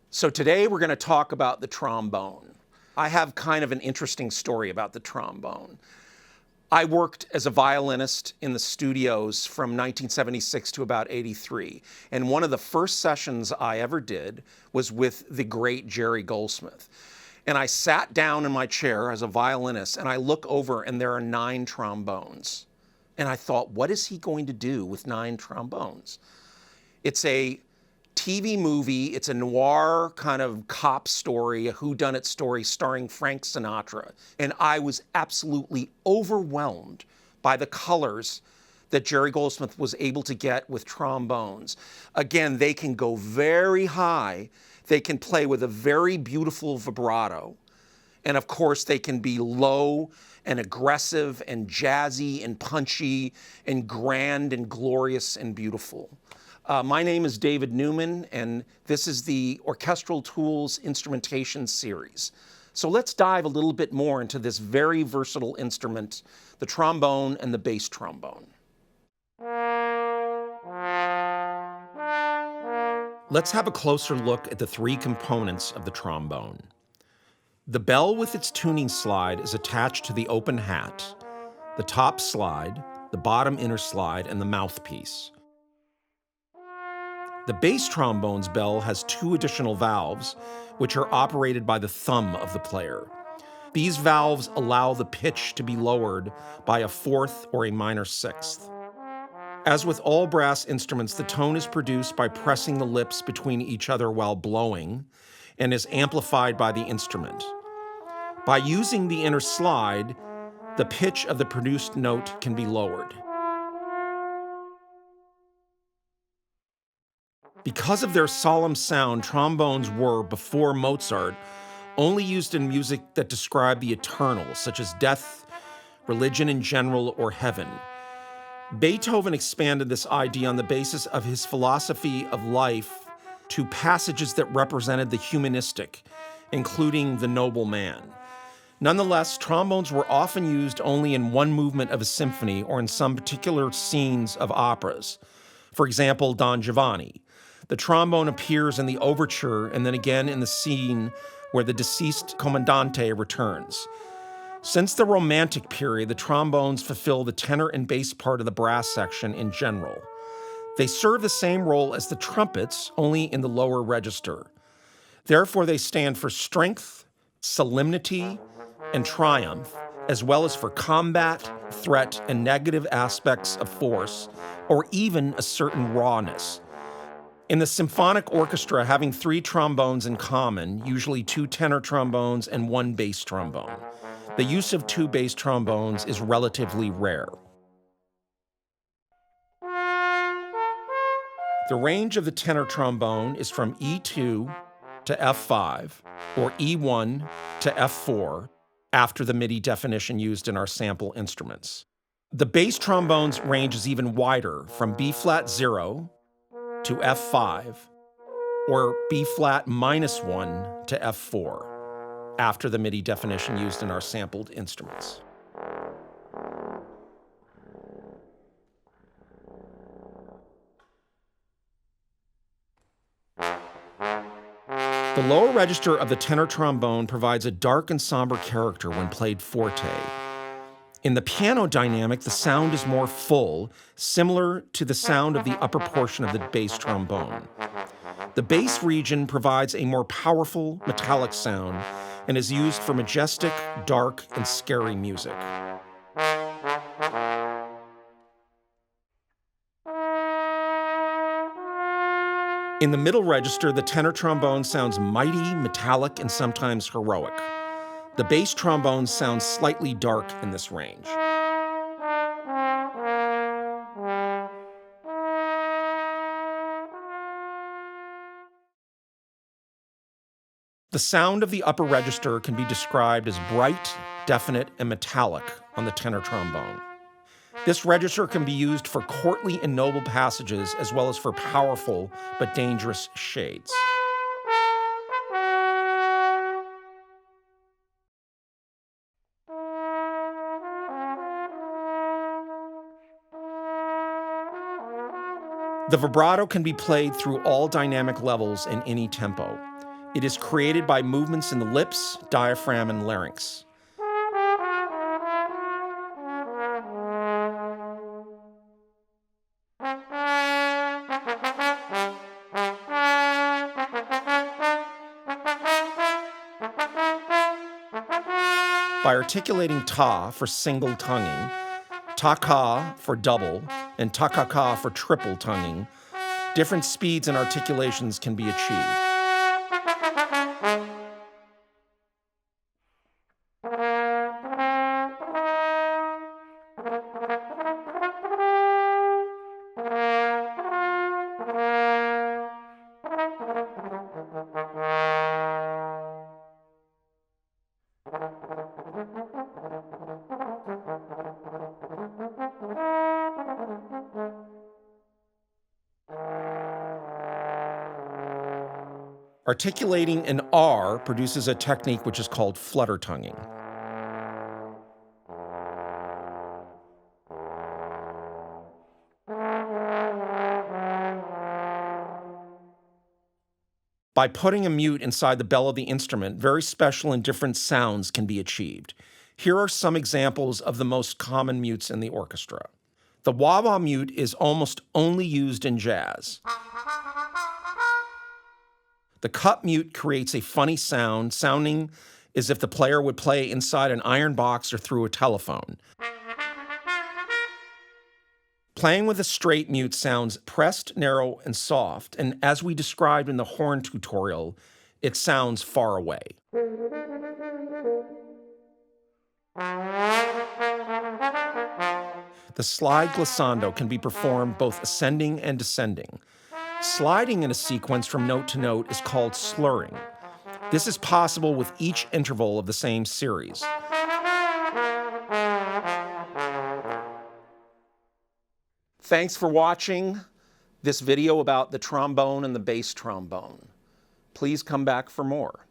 So today we're going to talk about the trombone. I have kind of an interesting story about the trombone. I worked as a violinist in the studios from 1976 to about 83. And one of the first sessions I ever did was with the great Jerry Goldsmith. And I sat down in my chair as a violinist and I look over and there are 9 trombones. And I thought, what is he going to do with 9 trombones? It's a TV movie, it's a noir kind of cop story, a whodunit story starring Frank Sinatra. And I was absolutely overwhelmed by the colors that Jerry Goldsmith was able to get with trombones. Again, they can go very high, they can play with a very beautiful vibrato, and of course they can be low and aggressive and jazzy and punchy and grand and glorious and beautiful. My name is David Newman, and this is the Orchestral Tools Instrumentation Series. So let's dive a little bit more into this very versatile instrument, the trombone and the bass trombone. Let's have a closer look at the 3 components of the trombone. The bell with its tuning slide is attached to the open hat, the top slide, the bottom inner slide, and the mouthpiece. The bass trombone's bell has 2 additional valves, which are operated by the thumb of the player. These valves allow the pitch to be lowered by a 4th or a minor 6th. As with all brass instruments, the tone is produced by pressing the lips between each other while blowing and is amplified by the instrument. By using the inner slide, the pitch of the produced note can be lowered. Because of their solemn sound, trombones were, before Mozart, only used in music that described the eternal, such as death, religion in general, or heaven. Beethoven expanded this idea on the basis of his philosophy of life to passages that represented the humanistic, including the noble man. Nonetheless, trombones were often used only in one movement of a symphony or in some particular scenes of operas. For example, Don Giovanni. The trombone appears in the overture and then again in the scene where the deceased Commandante returns. Since the Romantic period, the trombones fulfill the tenor and bass part of the brass section in general. They serve the same role as the trumpets, only in the lower register. Therefore, they stand for strength, solemnity, and triumph, as well as for combat, threat, and negative aspects of force, or even a certain rawness. In the symphonic orchestra, having 3 trombones in common, usually 2 tenor trombones and 1 bass trombone. The use of 2 bass trombones is relatively rare. The range of the tenor trombone is from E2 to F5, or E1 to F4, after the MIDI definition used in our sample instruments. The bass trombone's range is even wider, from B-flat 0 to F5, or B-flat -1 to F4, after the MIDI definition used in our sampled instruments. The lower register of the tenor trombone provides a dark and somber character when played forte. In the piano dynamic, the sound is more full, similar to the sound of the upper portion of the bass trombone. The bass region provides a more powerful, metallic sound and is used for majestic, dark, and scary music. In the middle register, the tenor trombone sounds mighty, metallic, and sometimes heroic. The bass trombone sounds slightly dark in this range. The sound of the upper register can be described as bright, definite, and metallic on the tenor trombone. This register can be used for courtly and noble passages as well as for powerful but dangerous shades. The vibrato can be played through all dynamic levels in any tempo. It is created by movements in the lips, diaphragm, and larynx. By articulating ta for single tonguing, ta-ka for double, and ta-ka-ka for triple tonguing, different speeds and articulations can be achieved. Articulating an R produces a technique which is called flutter tonguing. By putting a mute inside the bell of the instrument, very special and different sounds can be achieved. Here are some examples of the most common mutes in the orchestra. The wah-wah mute is almost only used in jazz. The cup mute creates a funny sound, sounding as if the player would play inside an iron box or through a telephone. Playing with a straight mute sounds pressed, narrow, and soft, and as we described in the horn tutorial, it sounds far away. The slide glissando can be performed both ascending and descending. Sliding in a sequence from note to note is called slurring. This is possible with each interval of the same series. Thanks for watching this video about the trombone and the bass trombone. Please come back for more.